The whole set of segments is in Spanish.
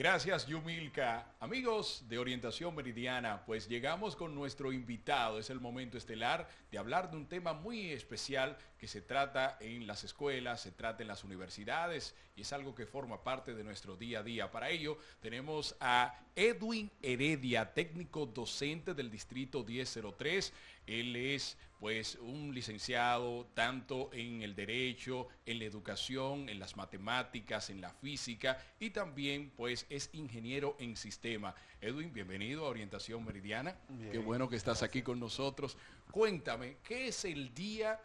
Gracias, Yumilka. Amigos de Orientación Meridiana, pues llegamos con nuestro invitado. Es el momento estelar de hablar de un tema muy especial que se trata en las escuelas, se trata en las universidades y es algo que forma parte de nuestro día a día. Para ello tenemos a Edwin Heredia, técnico docente del Distrito 1003. Él es pues un licenciado tanto en el derecho, en la educación, en las matemáticas, en la física y también pues es ingeniero en sistema. Edwin, bienvenido a Orientación Meridiana. Qué Bien, bueno que estás aquí gracias. con nosotros. Cuéntame, ¿qué es el día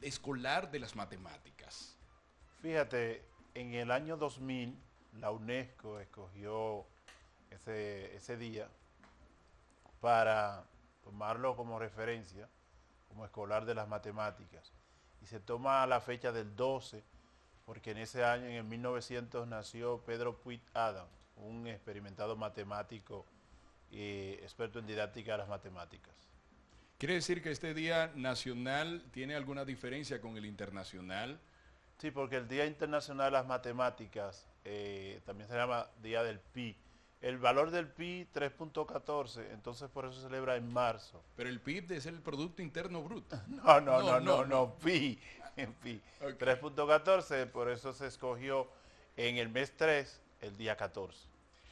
escolar de las matemáticas? Fíjate, en el año 2000 la UNESCO escogió ese día para tomarlo como referencia, como escolar de las matemáticas. Y se toma la fecha del 12, porque en ese año, en el 1900, nació Pedro Puig Adam, un experimentado matemático y experto en didáctica de las matemáticas. ¿Quiere decir que este día nacional tiene alguna diferencia con el internacional? Sí, porque el Día Internacional de las Matemáticas también se llama Día del Pi. El valor del Pi 3.14, entonces por eso se celebra en marzo. Pero el PIB es el Producto Interno Bruto. No, no, No, no, no, no, no. no, Pi, en Pi. Ok. 3.14, por eso se escogió en el mes 3 el día 14.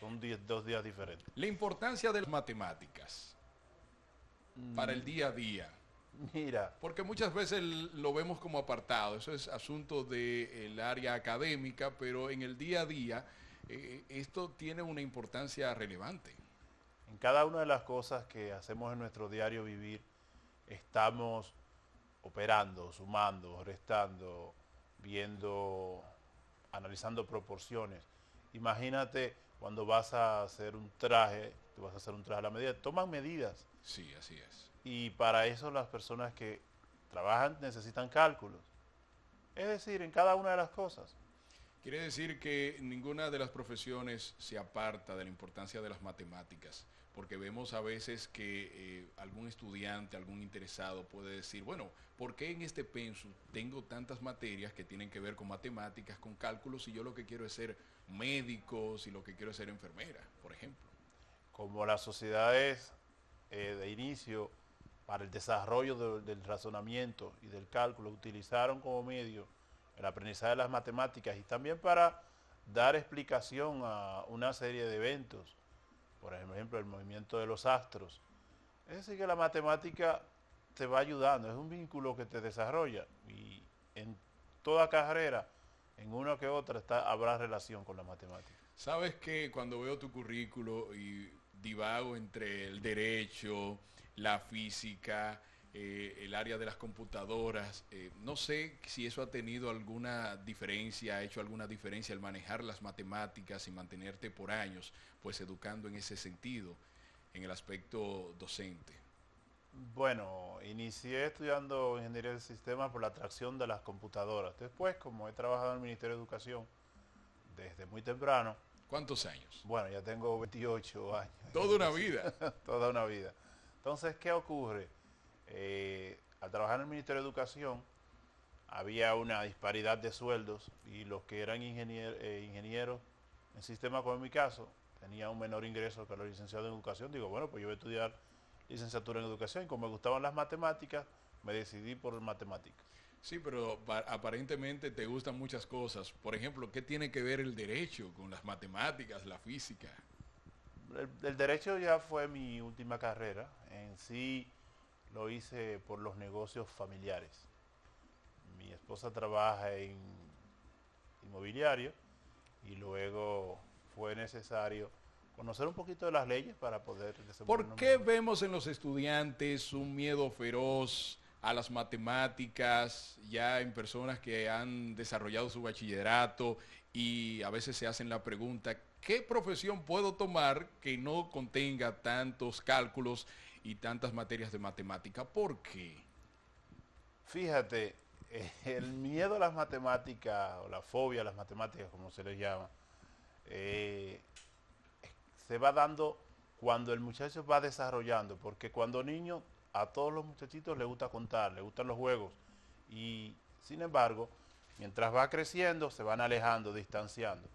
Son dos días diferentes. La importancia de las matemáticas para el día a día. Mira, Porque muchas veces lo vemos como apartado, eso es asunto del área académica, pero en el día a día esto tiene una importancia relevante. en cada una de las cosas que hacemos en nuestro diario vivir, estamos operando, sumando, restando, viendo, analizando proporciones. Imagínate cuando vas a hacer un traje, tú vas a hacer un traje a la medida, toman medidas Sí, así es. y para eso las personas que trabajan necesitan cálculos. Es decir, en cada una de las cosas. Quiere decir que ninguna de las profesiones se aparta de la importancia de las matemáticas, porque vemos a veces que algún estudiante, algún interesado puede decir, bueno, ¿por qué en este pensum tengo tantas materias que tienen que ver con matemáticas, con cálculos, si yo lo que quiero es ser médico, si lo que quiero es ser enfermera, por ejemplo? Como las sociedades de inicio para el desarrollo del razonamiento y del cálculo utilizaron como medio el aprendizaje de las matemáticas y también para dar explicación a una serie de eventos, por ejemplo el movimiento de los astros. Es decir, que la matemática te va ayudando, es un vínculo que te desarrolla y en toda carrera, en una que otra, habrá relación con la matemática. Sabes que cuando veo tu currículo y divago entre el derecho, la física, el área de las computadoras, no sé si eso ha tenido alguna diferencia, ha hecho alguna diferencia el manejar las matemáticas y mantenerte por años, pues educando en ese sentido, en el aspecto docente. Bueno, inicié estudiando ingeniería de sistemas por la atracción de las computadoras. Después, como he trabajado en el Ministerio de Educación desde muy temprano, ¿Cuántos años? bueno, ya tengo 28 años en Toda una educación, vida. toda una vida. Entonces, ¿qué ocurre? Al trabajar en el Ministerio de Educación, había una disparidad de sueldos y los que eran ingenieros en sistemas, como en mi caso, tenían un menor ingreso que los licenciados en educación. Digo, bueno, pues yo voy a estudiar licenciatura en educación y como me gustaban las matemáticas, me decidí por matemáticas. Sí, pero aparentemente te gustan muchas cosas. Por ejemplo, ¿qué tiene que ver el derecho con las matemáticas, la física? El derecho ya fue mi última carrera. En sí lo hice por los negocios familiares. Mi esposa trabaja en inmobiliario y luego fue necesario conocer un poquito de las leyes para poder ¿Por desenvolvernos qué mejor. vemos en los estudiantes un miedo feroz a las matemáticas, ya en personas que han desarrollado su bachillerato y a veces se hacen la pregunta, ¿qué profesión puedo tomar que no contenga tantos cálculos y tantas materias de matemática? ¿Por qué? Fíjate, el miedo a las matemáticas o la fobia a las matemáticas, como se les llama, eh, se va dando cuando el muchacho va desarrollando, porque cuando niño a todos los muchachitos les gusta contar, les gustan los juegos y sin embargo, mientras va creciendo se van alejando, distanciando.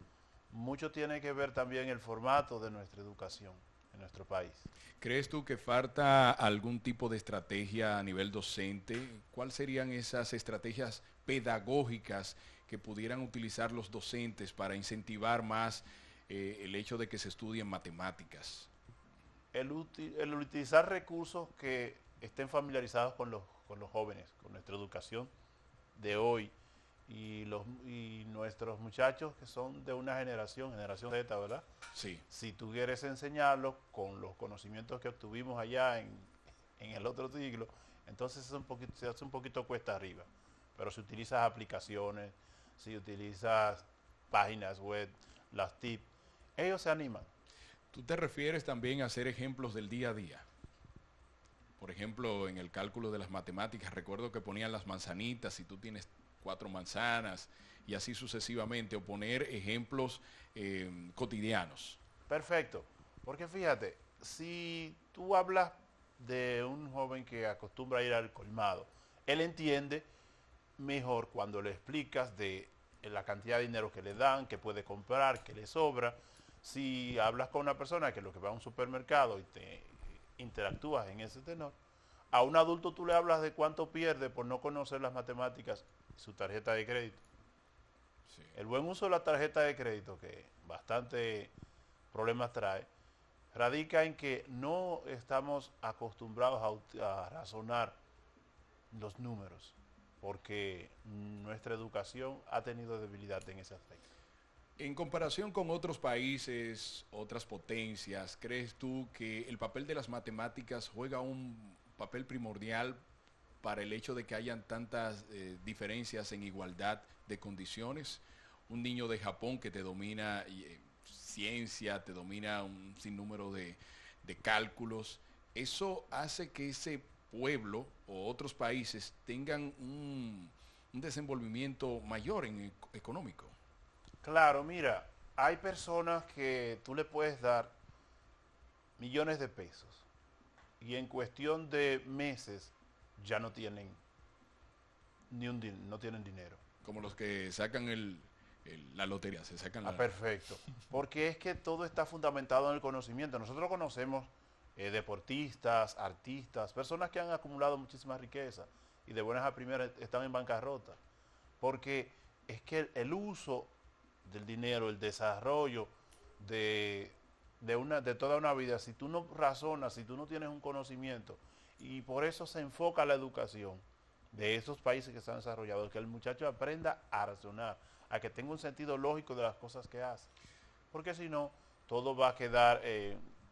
mucho tiene que ver también el formato de nuestra educación en nuestro país. ¿Crees tú que falta algún tipo de estrategia a nivel docente? ¿Cuáles serían esas estrategias pedagógicas que pudieran utilizar los docentes para incentivar más el hecho de que se estudien matemáticas? El utilizar recursos que estén familiarizados con los jóvenes, con nuestra educación de hoy y nuestros muchachos que son de una generación Z, ¿verdad? Sí. Si tú quieres enseñarlos con los conocimientos que obtuvimos allá en el otro siglo, entonces se hace un poquito cuesta arriba. Pero si utilizas aplicaciones, si utilizas páginas web, las TIP, ellos se animan. ¿Tú te refieres también a hacer ejemplos del día a día? Por ejemplo, en el cálculo de las matemáticas, recuerdo que ponían las manzanitas, si tú tienes 4 manzanas, y así sucesivamente, o poner ejemplos cotidianos. Perfecto, porque fíjate, si tú hablas de un joven que acostumbra a ir al colmado, él entiende mejor cuando le explicas de la cantidad de dinero que le dan, que puede comprar, que le sobra. Si hablas con una persona que lo que va a un supermercado y te interactúas en ese tenor, a un adulto tú le hablas de cuánto pierde por no conocer las matemáticas y su tarjeta de crédito. Sí. El buen uso de la tarjeta de crédito, que bastante problemas trae, radica en que no estamos acostumbrados a razonar los números, porque nuestra educación ha tenido debilidad en ese aspecto. En comparación con otros países, otras potencias, ¿crees tú que el papel de las matemáticas juega un papel primordial para el hecho de que hayan tantas diferencias en igualdad de condiciones? Un niño de Japón que te domina ciencia, te domina un sinnúmero de cálculos, eso hace que ese pueblo o otros países tengan un desenvolvimiento mayor en económico. Claro, mira, hay personas que tú le puedes dar millones de pesos y en cuestión de meses ya no tienen no tienen dinero. Como los que sacan la lotería, se sacan Ah, la... perfecto. Porque es que todo está fundamentado en el conocimiento. Nosotros conocemos deportistas, artistas, personas que han acumulado muchísima riqueza y de buenas a primeras están en bancarrota. Porque es que el uso del dinero, el desarrollo de toda una vida, si tú no razonas, si tú no tienes un conocimiento, y por eso se enfoca la educación de esos países que se han desarrollado, que el muchacho aprenda a razonar, a que tenga un sentido lógico de las cosas que hace. Porque si no, todo va a quedar,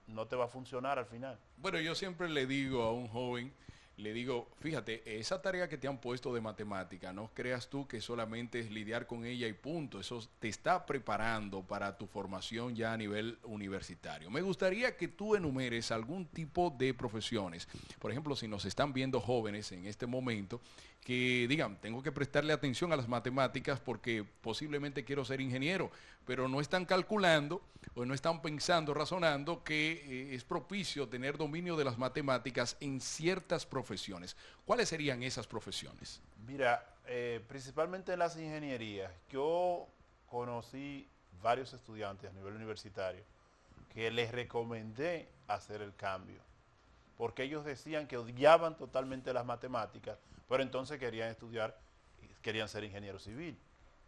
no te va a funcionar al final. Bueno, yo siempre le digo a un joven, le digo, fíjate, esa tarea que te han puesto de matemática, no creas tú que solamente es lidiar con ella y punto. Eso te está preparando para tu formación ya a nivel universitario. Me gustaría que tú enumeres algún tipo de profesiones. Por ejemplo, si nos están viendo jóvenes en este momento, que digan, tengo que prestarle atención a las matemáticas porque posiblemente quiero ser ingeniero, pero no están calculando o no están pensando, razonando que es propicio tener dominio de las matemáticas en ciertas profesiones. ¿Cuáles serían esas profesiones? Mira, principalmente en las ingenierías, yo conocí varios estudiantes a nivel universitario que les recomendé hacer el cambio, porque ellos decían que odiaban totalmente las matemáticas, pero entonces querían estudiar, querían ser ingeniero civil.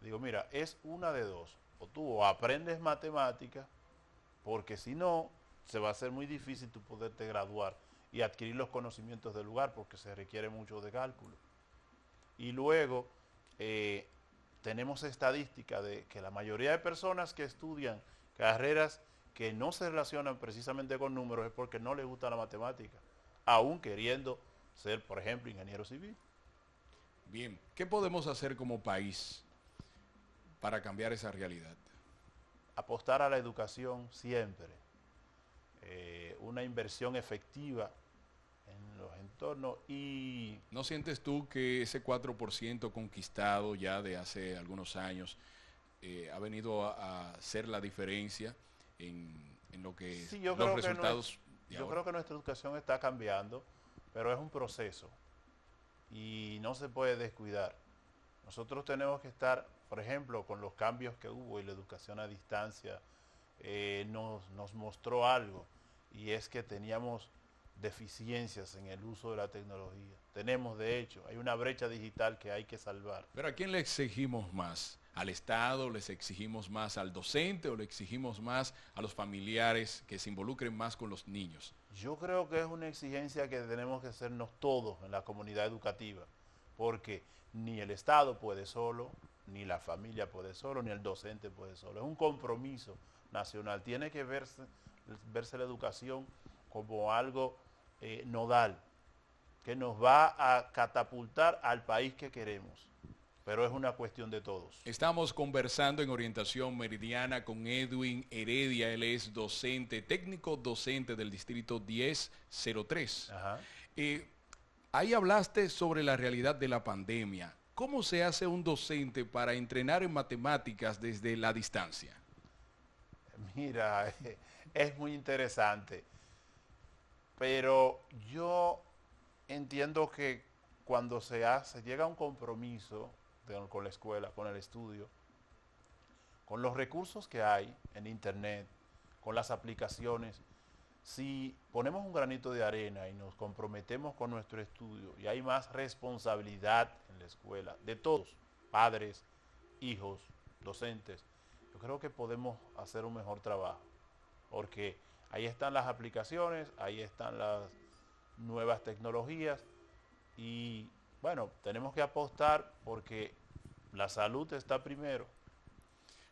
Digo, mira, es una de dos, o tú aprendes matemáticas, porque si no, se va a hacer muy difícil tú poderte graduar y adquirir los conocimientos del lugar, porque se requiere mucho de cálculo. Y luego tenemos estadística de que la mayoría de personas que estudian carreras que no se relacionan precisamente con números es porque no les gusta la matemática, aún queriendo ser, por ejemplo, ingeniero civil. Bien, ¿qué podemos hacer como país para cambiar esa realidad? Apostar a la educación siempre, una inversión efectiva en los entornos y ¿No sientes tú que ese 4% conquistado ya de hace algunos años ha venido a hacer la diferencia en lo que sí, los resultados de yo ahora? creo que nuestra educación está cambiando, pero es un proceso y no se puede descuidar. Nosotros tenemos que estar por ejemplo, con los cambios que hubo y la educación a distancia, nos mostró algo, y es que teníamos deficiencias en el uso de la tecnología. Tenemos, de hecho, hay una brecha digital que hay que salvar. Pero ¿a quién le exigimos más? ¿Al Estado? ¿Les exigimos más al docente o le exigimos más a los familiares que se involucren más con los niños? Yo creo que es una exigencia que tenemos que hacernos todos en la comunidad educativa, porque ni el Estado puede solo, ni la familia puede solo, ni el docente puede solo. Es un compromiso nacional. Tiene que verse la educación como algo nodal, que nos va a catapultar al país que queremos. Pero es una cuestión de todos. Estamos conversando en Orientación Meridiana con Edwin Heredia. Él es docente, técnico docente del Distrito 1003. Ajá. Ahí hablaste sobre la realidad de la pandemia. ¿Cómo se hace un docente para entrenar en matemáticas desde la distancia? Mira, es muy interesante, pero yo entiendo que cuando se llega a un compromiso con la escuela, con el estudio, con los recursos que hay en internet, con las aplicaciones, si ponemos un granito de arena y nos comprometemos con nuestro estudio, y hay más responsabilidad en la escuela, de todos, padres, hijos, docentes, yo creo que podemos hacer un mejor trabajo, porque ahí están las aplicaciones, ahí están las nuevas tecnologías, y bueno, tenemos que apostar porque la salud está primero.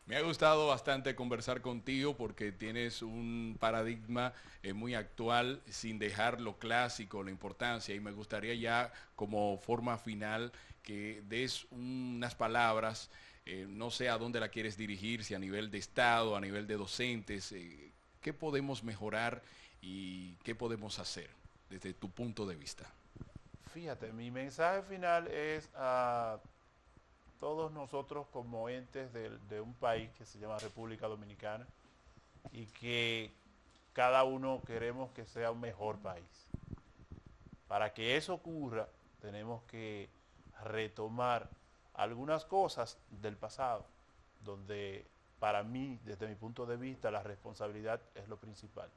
Me ha gustado bastante conversar contigo porque tienes un paradigma muy actual sin dejar lo clásico, la importancia, y me gustaría ya como forma final que des unas palabras, no sé a dónde la quieres dirigir, si a nivel de Estado, a nivel de docentes, ¿qué podemos mejorar y qué podemos hacer desde tu punto de vista? Fíjate, mi mensaje final es a todos nosotros como entes de un país que se llama República Dominicana, y que cada uno queremos que sea un mejor país. Para que eso ocurra, tenemos que retomar algunas cosas del pasado, donde para mí, desde mi punto de vista, la responsabilidad es lo principal.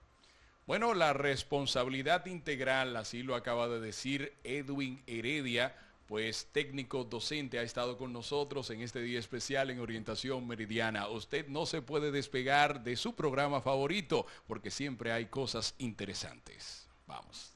Bueno, la responsabilidad integral, así lo acaba de decir Edwin Heredia, pues técnico docente, ha estado con nosotros en este día especial en Orientación Meridiana. Usted no se puede despegar de su programa favorito porque siempre hay cosas interesantes. Vamos.